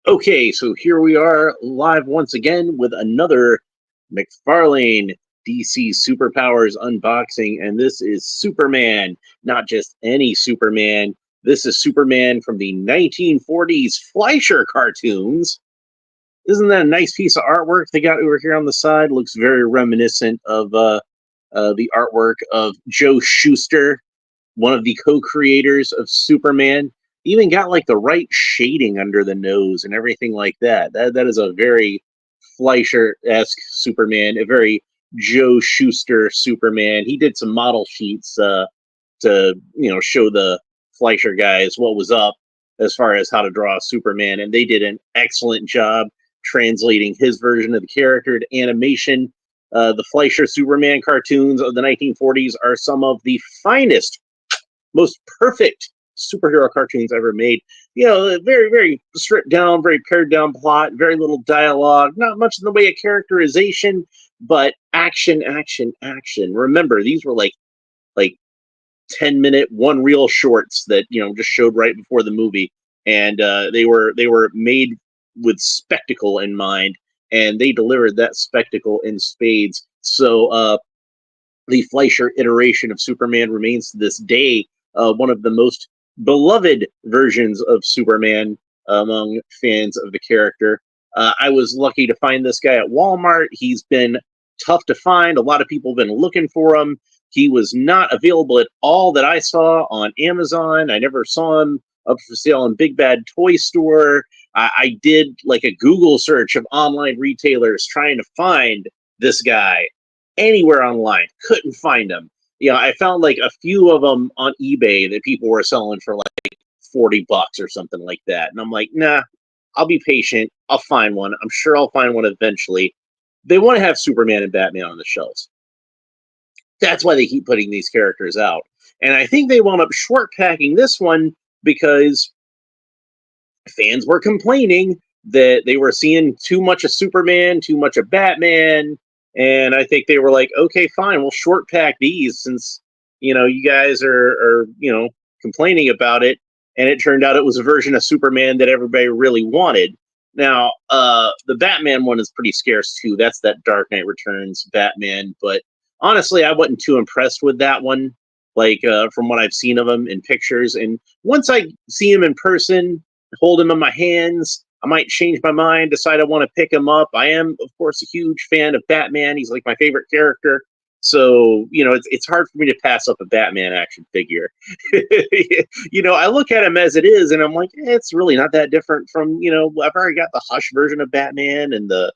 Okay, so here we are live once again with another McFarlane DC Superpowers unboxing, and this is Superman, not just any Superman. This is Superman from the 1940s Fleischer cartoons. Isn't that a nice piece of artwork they got over here on the side? Looks very reminiscent of the artwork of Joe Shuster, one of the co-creators of Superman. Even got like the right shading under the nose and everything like that. That is a very Fleischer-esque Superman, a very Joe Shuster Superman. He did some model sheets to show the Fleischer guys what was up as far as how to draw Superman, and they did an excellent job translating his version of the character to animation. The Fleischer Superman cartoons of the 1940s are some of the finest, most perfect superhero cartoons ever made. You know, very, very stripped down, very pared down plot, very little dialogue, not much in the way of characterization, but action, action, action. Remember, these were like 10-minute one reel shorts that just showed right before the movie, and they were made with spectacle in mind, and they delivered that spectacle in spades. So the Fleischer iteration of Superman remains to this day one of the most beloved versions of Superman among fans of the character. I was lucky to find this guy at Walmart. He's been tough to find. A lot of people have been looking for him. He was not available at all that I saw on Amazon. I never saw him up for sale in Big Bad Toy Store. I did like a Google search of online retailers trying to find this guy anywhere online. Couldn't find him. I found like a few of them on eBay that people were selling for like $40 or something like that. And I'm like, nah, I'll be patient. I'll find one. I'm sure I'll find one eventually. They want to have Superman and Batman on the shelves. That's why they keep putting these characters out. And I think they wound up short packing this one because fans were complaining that they were seeing too much of Superman, too much of Batman. And I think they were like, okay, fine, we'll short pack these since, you guys are complaining about it. And it turned out it was a version of Superman that everybody really wanted. Now, the Batman one is pretty scarce too. That's that Dark Knight Returns Batman. But honestly, I wasn't too impressed with that one, like from what I've seen of him in pictures. And once I see him in person, hold him in my hands, I might change my mind, decide I want to pick him up. I am, of course, a huge fan of Batman. He's like my favorite character. So, it's hard for me to pass up a Batman action figure. I look at him as it is, and I'm like, it's really not that different from, I've already got the Hush version of Batman and the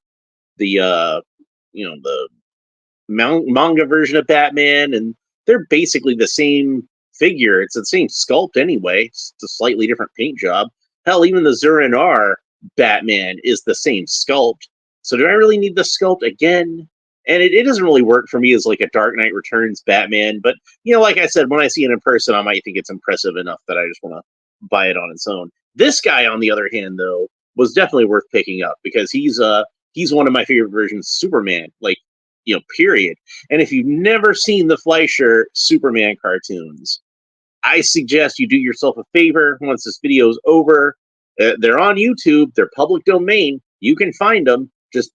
manga version of Batman, and they're basically the same figure. It's the same sculpt anyway. It's a slightly different paint job. Hell, even the Zur-En-Arr Batman is the same sculpt. So do I really need the sculpt again? And it doesn't really work for me as like a Dark Knight Returns Batman. But, like I said, when I see it in person, I might think it's impressive enough that I just want to buy it on its own. This guy, on the other hand, though, was definitely worth picking up because he's one of my favorite versions of Superman, like, period. And if you've never seen the Fleischer Superman cartoons, I suggest you do yourself a favor once this video is over. They're on YouTube. They're public domain. You can find them. Just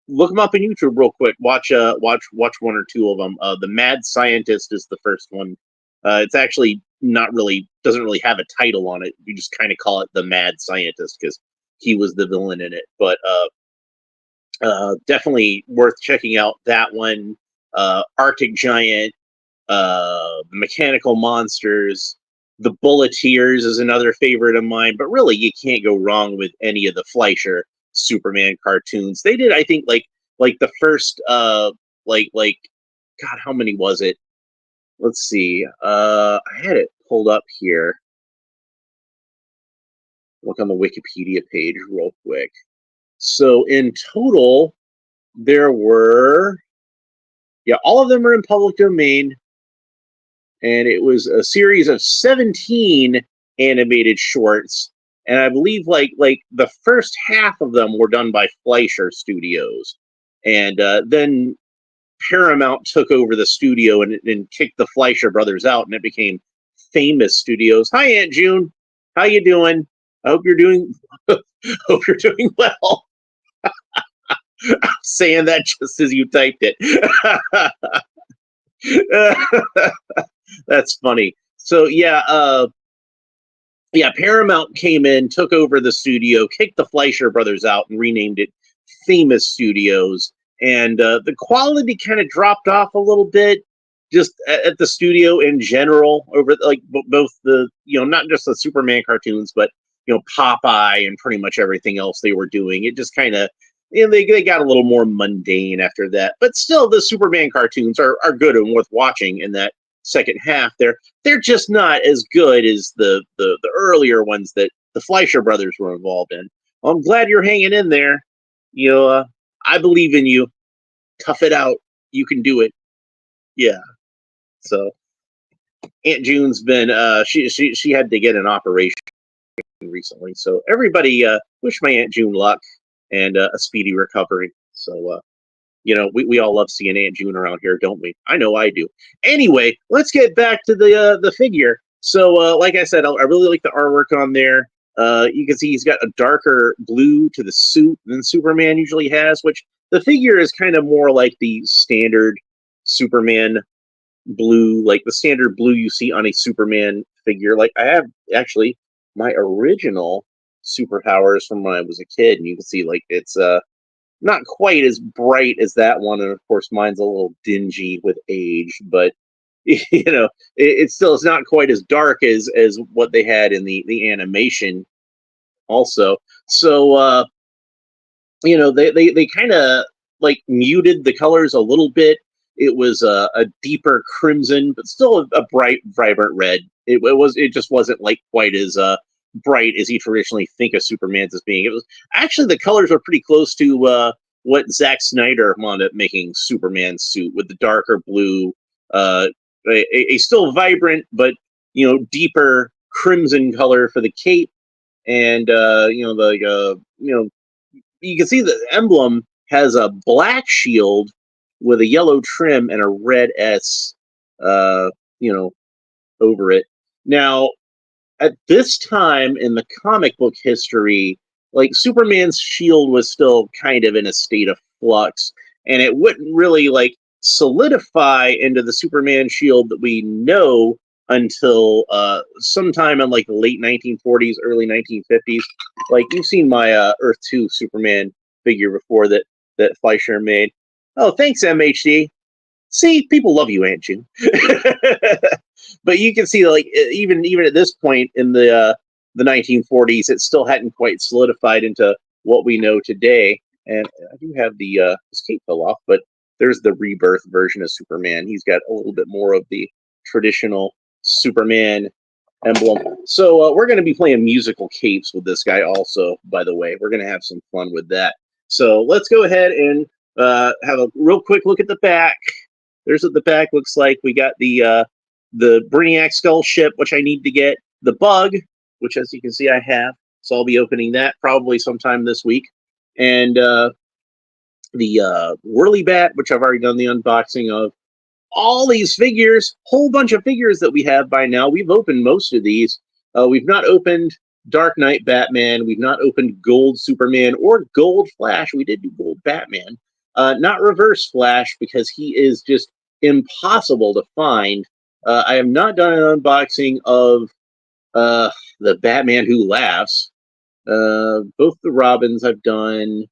look them up on YouTube real quick. Watch one or two of them. The Mad Scientist is the first one. It's actually doesn't really have a title on it. You just kind of call it the Mad Scientist because he was the villain in it. But definitely worth checking out that one. Arctic Giant. Mechanical Monsters, the Bulleteers is another favorite of mine, but really you can't go wrong with any of the Fleischer Superman cartoons. They did, I think, like the first like God, how many was it? Let's see. I had it pulled up here. Look on the Wikipedia page real quick. So in total, there were all of them are in public domain. And it was a series of 17 animated shorts, and I believe like the first half of them were done by Fleischer Studios, and then Paramount took over the studio and kicked the Fleischer brothers out, and it became Famous Studios. Hi, Aunt June, how you doing? I hope you're doing Hope you're doing well. I'm saying that just as you typed it. That's funny. So yeah, Paramount came in, took over the studio, kicked the Fleischer brothers out, and renamed it Famous Studios. And the quality kind of dropped off a little bit, just at the studio in general. Over like both the not just the Superman cartoons, but Popeye and pretty much everything else they were doing. It just kind of they got a little more mundane after that. But still, the Superman cartoons are good and worth watching in that second half. They're just not as good as the earlier ones that the Fleischer brothers were involved in. Well, I'm glad you're hanging in there. I believe in you. Tough it out. You can do it. Yeah. So Aunt June's been she had to get an operation recently. So everybody wish my Aunt June luck and a speedy recovery. So we all love seeing Aunt June around here, don't we? I know I do. Anyway, let's get back to the figure. So, like I said, I really like the artwork on there. You can see he's got a darker blue to the suit than Superman usually has, which the figure is kind of more like the standard Superman blue, like the standard blue you see on a Superman figure. Like I have actually my original superpowers from when I was a kid, and you can see like it's not quite as bright as that one, and of course mine's a little dingy with age, but it's not quite as dark as what they had in the animation also. So they kind of like muted the colors a little bit. It was a deeper crimson, but still a bright, vibrant red. It just wasn't like quite as bright as you traditionally think of Superman's as being. It was actually the colors were pretty close to what Zack Snyder wound up making Superman's suit, with the darker blue, uh, a still vibrant but deeper crimson color for the cape, and you can see the emblem has a black shield with a yellow trim and a red S, uh, you know, over it. Now, at this time in the comic book history, like Superman's shield was still kind of in a state of flux, and it wouldn't really like solidify into the Superman shield that we know until sometime in like the late 1940s, early 1950s. Like you've seen my Earth 2 Superman figure before that Fleischer made. Oh, thanks, MHD. See, people love you, Aunt June. But you can see, like, even at this point in the 1940s, it still hadn't quite solidified into what we know today. And I do have the his cape fell off, but there's the rebirth version of Superman. He's got a little bit more of the traditional Superman emblem. So we're going to be playing musical capes with this guy also, by the way. We're going to have some fun with that. So let's go ahead and have a real quick look at the back. There's what the back looks like. We got the Brainiac skull ship, which I need to get. The Bug, which as you can see I have. So I'll be opening that probably sometime this week. And the Whirly Bat, which I've already done the unboxing of. All these figures, whole bunch of figures that we have by now. We've opened most of these. We've not opened Dark Knight Batman. We've not opened Gold Superman or Gold Flash. We did do Gold Batman. Not Reverse Flash, because he is just impossible to find. I have not done an unboxing of the Batman Who Laughs. Both the Robins I've done.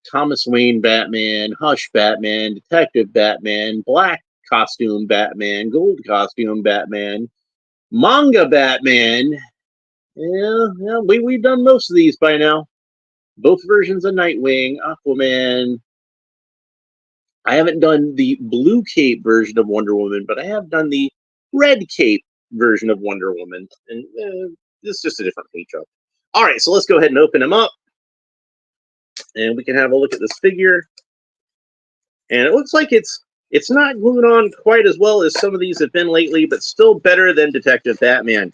Thomas Wayne Batman, Hush Batman, Detective Batman, Black Costume Batman, Gold Costume Batman, Manga Batman. Yeah, we've done most of these by now. Both versions of Nightwing, Aquaman. I haven't done the blue cape version of Wonder Woman, but I have done the red cape version of Wonder Woman. And this is just a different paint job. All right, so let's go ahead and open them up. And we can have a look at this figure. And it looks like it's not glued on quite as well as some of these have been lately, but still better than Detective Batman.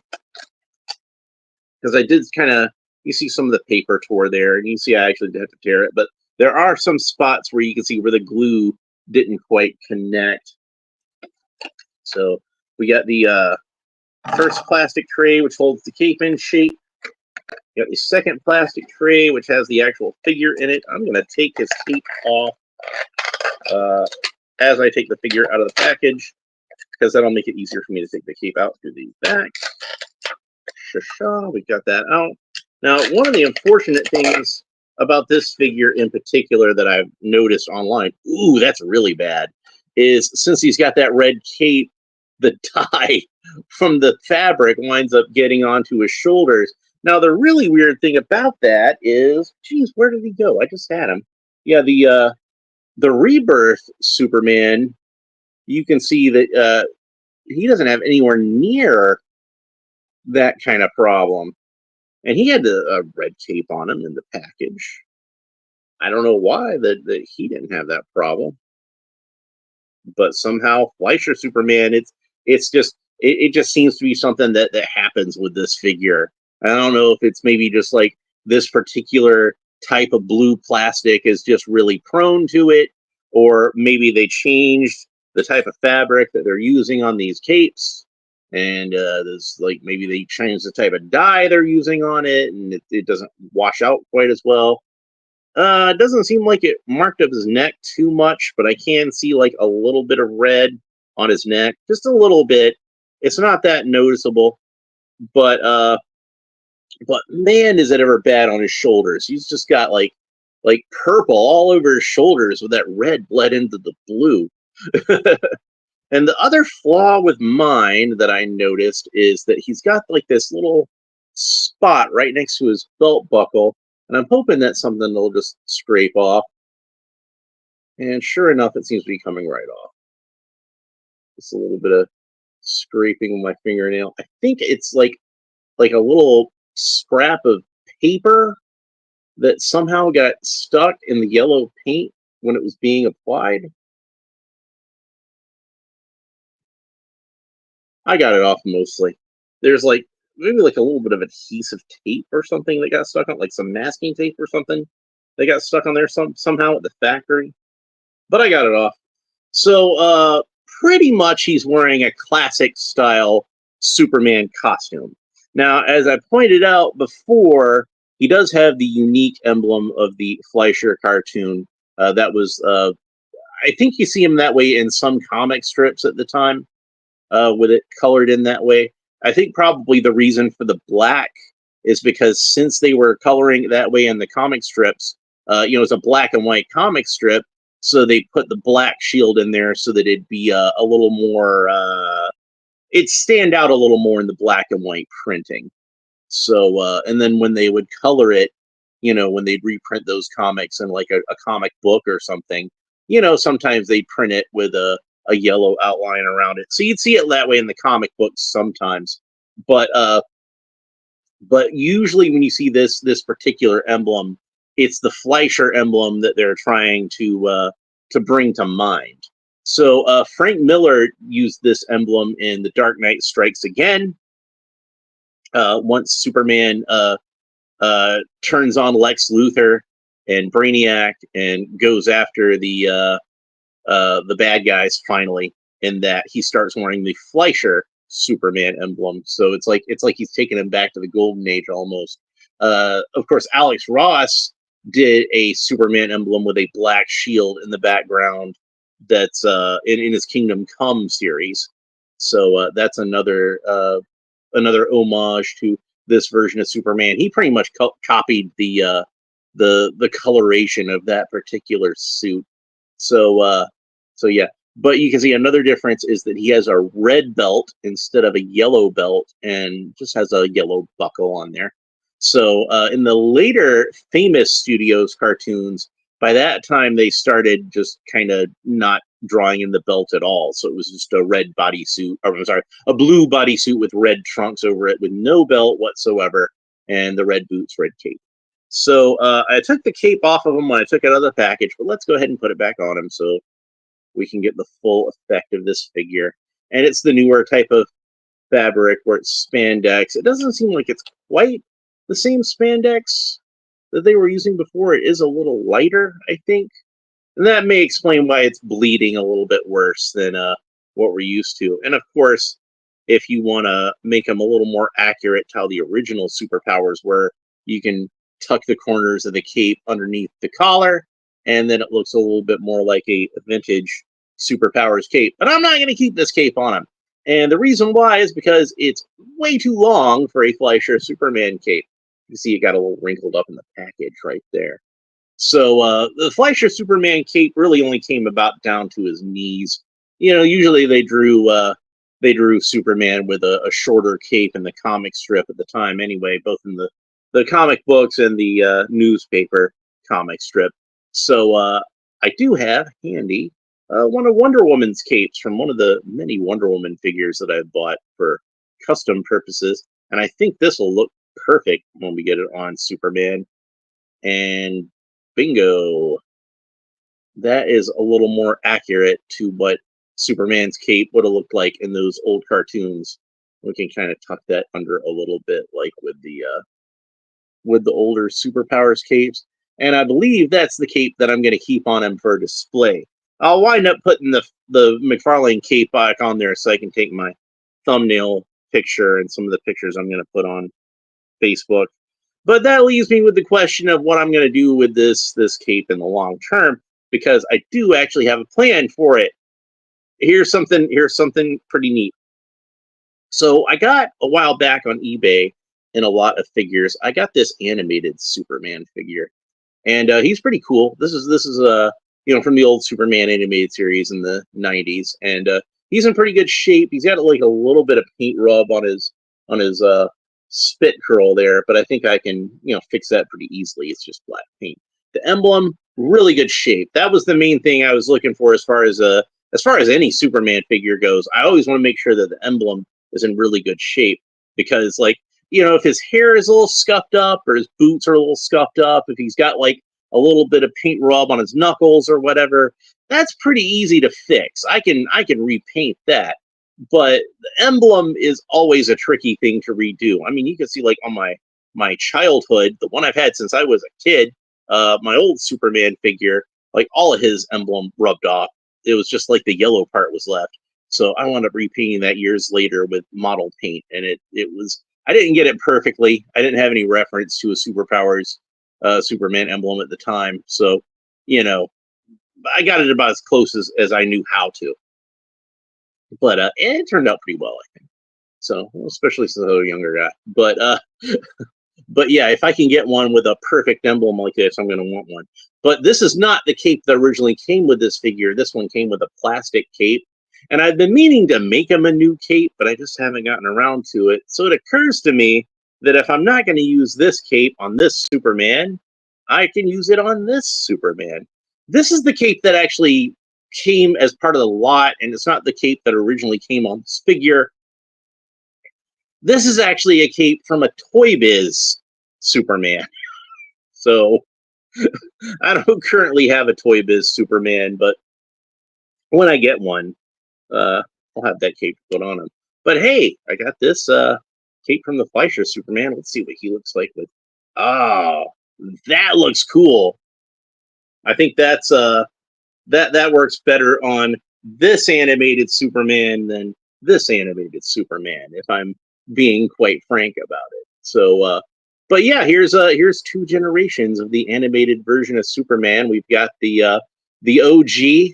Because I did kind of, you see some of the paper tore there, and you see I actually did have to tear it, but there are some spots where you can see where the glue didn't quite connect. So we got the first plastic tray, which holds the cape in shape. You got the second plastic tray, which has the actual figure in it. I'm going to take his cape off as I take the figure out of the package, because that'll make it easier for me to take the cape out through the back. We got that out. Now, one of the unfortunate things about this figure in particular that I've noticed online, ooh, that's really bad, is since he's got that red cape, the dye from the fabric winds up getting onto his shoulders. Now, the really weird thing about that is, geez, where did he go? I just had him. Yeah, the Rebirth Superman, you can see that he doesn't have anywhere near that kind of problem. And he had a red cape on him in the package. I don't know why that he didn't have that problem, but somehow Fleischer Superman, it's just it just seems to be something that happens with this figure. I don't know if it's maybe just like this particular type of blue plastic is just really prone to it, or maybe they changed the type of fabric that they're using on these capes, and there's like maybe they changed the type of dye they're using on it, and it doesn't wash out quite as well. It doesn't seem like it marked up his neck too much, but I can see like a little bit of red on his neck, just a little bit. It's not that noticeable, but man, is it ever bad on his shoulders. He's just got like purple all over his shoulders with that red bled into the blue. And the other flaw with mine that I noticed is that he's got like this little spot right next to his belt buckle, and I'm hoping that's something that'll just scrape off. And sure enough, it seems to be coming right off. Just a little bit of scraping with my fingernail. I think it's like a little scrap of paper that somehow got stuck in the yellow paint when it was being applied. I got it off mostly. There's like maybe like a little bit of adhesive tape or something that got stuck on, like some masking tape or something that got stuck on there somehow at the factory. But I got it off. So pretty much he's wearing a classic style Superman costume. Now, as I pointed out before, he does have the unique emblem of the Fleischer cartoon. That was, I think you see him that way in some comic strips at the time, with it colored in that way. I think probably the reason for the black is because since they were coloring that way in the comic strips, it's a black and white comic strip, so they put the black shield in there so that it'd be a little more, it'd stand out a little more in the black and white printing. So, and then when they would color it, when they'd reprint those comics in like a comic book or something, sometimes they'd print it with a yellow outline around it. So you'd see it that way in the comic books sometimes. But usually when you see this particular emblem, it's the Fleischer emblem that they're trying to bring to mind. So Frank Miller used this emblem in The Dark Knight Strikes Again. Once Superman turns on Lex Luthor and Brainiac and goes after the bad guys finally, in that he starts wearing the Fleischer Superman emblem. So it's like he's taking him back to the golden age almost. Of course, Alex Ross did a Superman emblem with a black shield in the background. That's in his Kingdom Come series. So that's another homage to this version of Superman. He pretty much copied the coloration of that particular suit. So yeah. But you can see another difference is that he has a red belt instead of a yellow belt, and just has a yellow buckle on there. So in the later Famous Studios cartoons, by that time they started just kind of not drawing in the belt at all. So it was just a red bodysuit, or I'm sorry, a blue bodysuit with red trunks over it with no belt whatsoever, and the red boots, red cape. So I took the cape off of him when I took it out of the package, but let's go ahead and put it back on him so we can get the full effect of this figure. And it's the newer type of fabric where it's spandex. It doesn't seem like it's quite the same spandex that they were using before. It is a little lighter, I think. And that may explain why it's bleeding a little bit worse than what we're used to. And of course, if you want to make them a little more accurate to how the original superpowers were, you can tuck the corners of the cape underneath the collar, and then it looks a little bit more like a vintage Superpowers cape. But I'm not going to keep this cape on him. And the reason why is because it's way too long for a Fleischer Superman cape. You see it got a little wrinkled up in the package right there. So the Fleischer Superman cape really only came about down to his knees. You know, usually they drew Superman with a shorter cape in the comic strip at the time anyway, both in the comic books and the newspaper comic strip. So I do have handy one of Wonder Woman's capes from one of the many Wonder Woman figures that I bought for custom purposes. And I think this will look perfect when we get it on Superman. And bingo. That is a little more accurate to what Superman's cape would have looked like in those old cartoons. We can kind of tuck that under a little bit, like with the older Superpowers capes. And I believe that's the cape that I'm going to keep on him for display. I'll wind up putting the Mcfarlane cape back on there so I can take my thumbnail picture and some of the pictures I'm going to put on Facebook. But that leaves me with the question of what I'm going to do with this cape in the long term, because I do actually have a plan for it. Here's something pretty neat. So I got a while back on eBay in a lot of figures. I got this animated Superman figure, and he's pretty cool. This is from the old Superman animated series in the 90s, and he's in pretty good shape. He's got like a little bit of paint rub on his spit curl there, but I think I can fix that pretty easily. It's just black paint. The emblem, really good shape. That was the main thing I was looking for as far as any Superman figure goes. I always want to make sure that the emblem is in really good shape, because if his hair is a little scuffed up or his boots are a little scuffed up, if he's got like a little bit of paint rub on his knuckles or whatever, that's pretty easy to fix. I can repaint that. But the emblem is always a tricky thing to redo. I mean, you can see like on my childhood, the one I've had since I was a kid, my old Superman figure, like all of his emblem rubbed off. It was just like the yellow part was left. So I wound up repainting that years later with model paint, and it was, I didn't get it perfectly. I didn't have any reference to a Superpowers Superman emblem at the time, so I got it about as close as I knew how to. But it turned out pretty well, I think. So, especially since I was a younger guy. But yeah, if I can get one with a perfect emblem like this, I'm going to want one. But this is not the cape that originally came with this figure. This one came with a plastic cape. And I've been meaning to make him a new cape, but I just haven't gotten around to it. So it occurs to me that if I'm not going to use this cape on this Superman, I can use it on this Superman. This is the cape that actually came as part of the lot, and it's not the cape that originally came on this figure. This is actually a cape from a Toy Biz Superman. So I don't currently have a Toy Biz Superman, but when I get one, I'll have that cape put on him. But hey, I got this cape from the Fleischer Superman. Let's see what he looks like with. Oh, that looks cool. I think that's that works better on this animated Superman than this animated Superman, if I'm being quite frank about it. So but yeah, here's two generations of the animated version of Superman. We've got the OG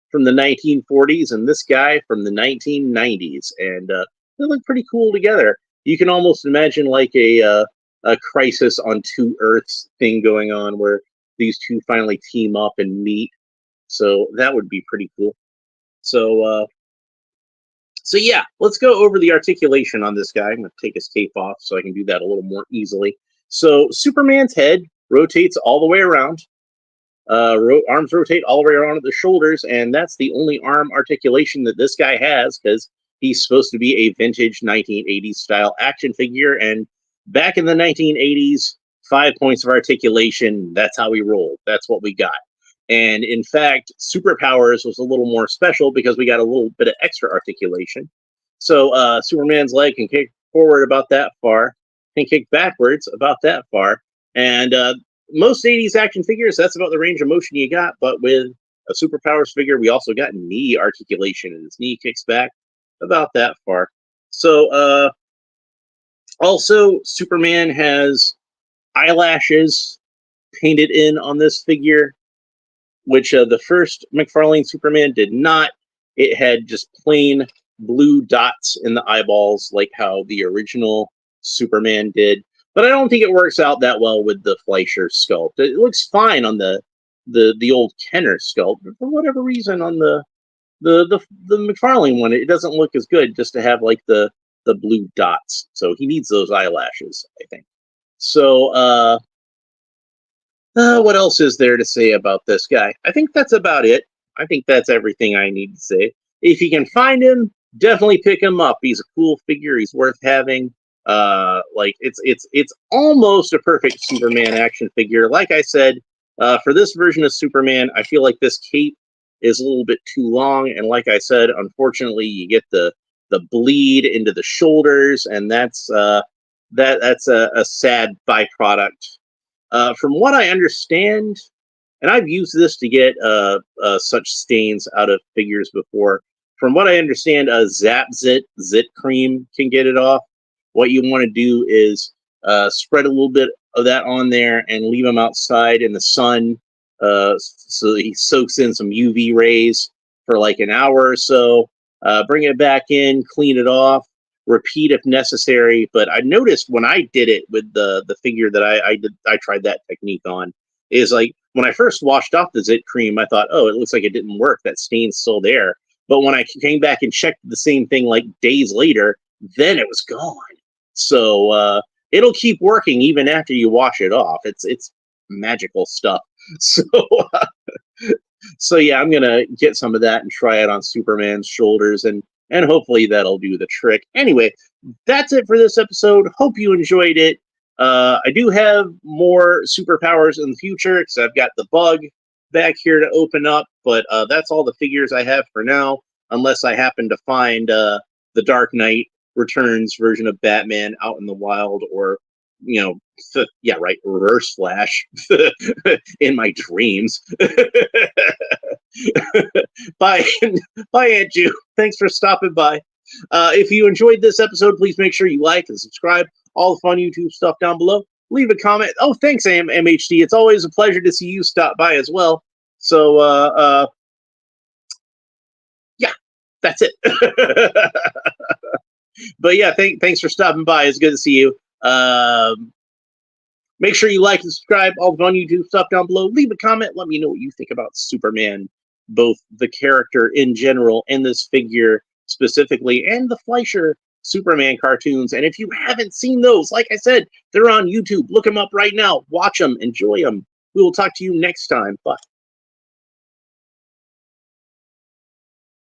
from the 1940s and this guy from the 1990s, and they look pretty cool together. You can almost imagine like a Crisis on Two Earths thing going on, where these two finally team up and meet. So that would be pretty cool. So yeah, let's go over the articulation on this guy. I'm going to take his cape off so I can do that a little more easily. So Superman's head rotates all the way around. Arms rotate all the way around at the shoulders, and that's the only arm articulation that this guy has, because he's supposed to be a vintage 1980s style action figure, and back in the 1980s, 5 points of articulation, that's how we rolled. That's what we got. And in fact, Superpowers was a little more special because we got a little bit of extra articulation. So Superman's leg can kick forward about that far, can kick backwards about that far, and most 80s action figures, that's about the range of motion you got. But with a Superpowers figure, we also got knee articulation, and his knee kicks back about that far. So also, Superman has, eyelashes painted in on this figure, which the first McFarlane Superman did not. It had just plain blue dots in the eyeballs, like how the original Superman did. But I don't think it works out that well with the Fleischer sculpt. It looks fine on the old Kenner sculpt, but for whatever reason on the McFarlane one, it doesn't look as good just to have like the blue dots. So he needs those eyelashes, I think. So what else is there to say about this guy? I think that's about it. I think that's everything I need to say. If you can find him, definitely pick him up. He's a cool figure. He's worth having. Like it's almost a perfect Superman action figure. Like I said, for this version of Superman, I feel like this cape is a little bit too long, and like I said, unfortunately, you get the bleed into the shoulders, and that's a sad byproduct. From what I understand, and I've used this to get such stains out of figures before. From what I understand, Zit cream can get it off. What you want to do is spread a little bit of that on there and leave him outside in the sun so he soaks in some UV rays for like an hour or so. Bring it back in, clean it off, repeat if necessary. But I noticed when I did it with the figure that I tried that technique on, is like when I first washed off the Zit cream, I thought, oh, it looks like it didn't work. That stain's still there. But when I came back and checked the same thing like days later, then it was gone. So it'll keep working even after you wash it off. It's magical stuff. So so yeah, I'm gonna get some of that and try it on Superman's shoulders, and hopefully that'll do the trick. Anyway, that's it for this episode. Hope you enjoyed it. I do have more superpowers in the future because I've got the bug back here to open up, but that's all the figures I have for now, unless I happen to find the Dark Knight Returns version of Batman out in the wild, or yeah, right, Reverse Flash in my dreams. Bye, Aunt Ju. Thanks for stopping by. If you enjoyed this episode, please make sure you like and subscribe. All the fun YouTube stuff down below. Leave a comment. Oh, thanks, MHD. It's always a pleasure to see you stop by as well. So, yeah, that's it. But yeah, thanks for stopping by. It's good to see you. Make sure you like and subscribe. All the fun YouTube stuff down below. Leave a comment. Let me know what you think about Superman, both the character in general and this figure specifically, and the Fleischer Superman cartoons. And if you haven't seen those, like I said, they're on YouTube. Look them up right now. Watch them. Enjoy them. We will talk to you next time. Bye.